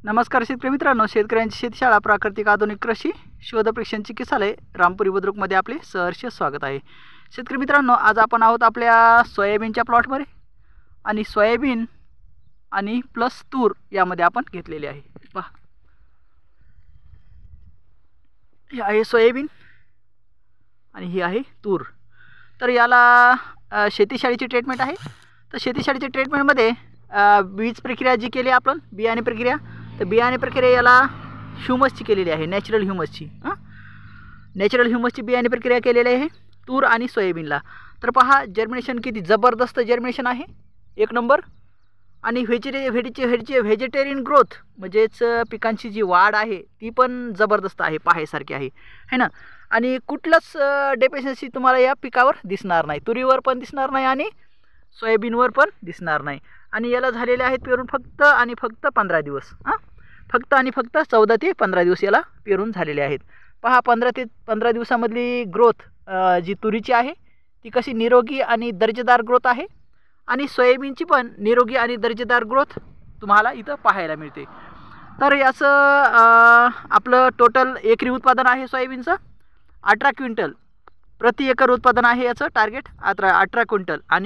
नमस्कार शेतकरी मित्रांनो, शेतकऱ्यांची शेतीशाळा प्राकृतिक आधुनिक कृषी शोध परीक्षण चिकित्सालय रामपुरी बुद्रुकमध्ये आपले सहर्ष स्वागत आहे। शेतकरी मित्रांनो, आज आपण आहोत आपल्या सोयाबीनच्या प्लॉटमध्ये आणि सोयाबीन आणि प्लस तूर यामध्ये आपण घेतलेले आहे। पहा, हे आहे सोयाबीन आणि ही आहे तूर। तर याला शेतीशाळेची ट्रीटमेंट आहे। तर शेतीशाळेच्या ट्रीटमेंटमध्ये बीज प्रक्रिया जी केली आपण, बियाणे प्रक्रिया, तर बियाणे प्रक्रिया याला ह्युमसची केलेली आहे, नॅचरल ह्युमसची। नॅचरल ह्युमसची बियाणे प्रक्रिया केलेली आहे तूर आणि सोयाबीनला। तर पहा, जर्मिनेशन किती जबरदस्त जर्मिनेशन आहे, एक नंबर। आणि व्हेजिटेरियन ग्रोथ म्हणजेच पिकांची जी वाढ आहे ती पण जबरदस्त आहे, पाहायसारखी आहे ना। आणि कुठलंच डेफिशियन्सी तुम्हाला या पिकावर दिसणार नाही, तुरीवर पण दिसणार नाही आणि सोयाबीनवर पण दिसणार नाही। आणि याला झालेले आहेत पेरून फक्त आणि फक्त 15 दिवस। फक्त आणि फक्त 14 ते 15 दिवस याला पेरून झालेले आहेत। पहा, 15 ते 15 दिवसामधली ग्रोथ जी तुरीची आहे ती कशी निरोगी आणि दर्जेदार ग्रोथ आहे, आणि सोयाबीनची पण निरोगी आणि दर्जेदार ग्रोथ तुम्हाला इथं पाहायला मिळते। तर याचं आपलं टोटल एकरी उत्पादन आहे सोयाबीनचं 18 क्विंटल प्रति एकर उत्पादन आहे याचं टार्गेट, 18 क्विंटल। आणि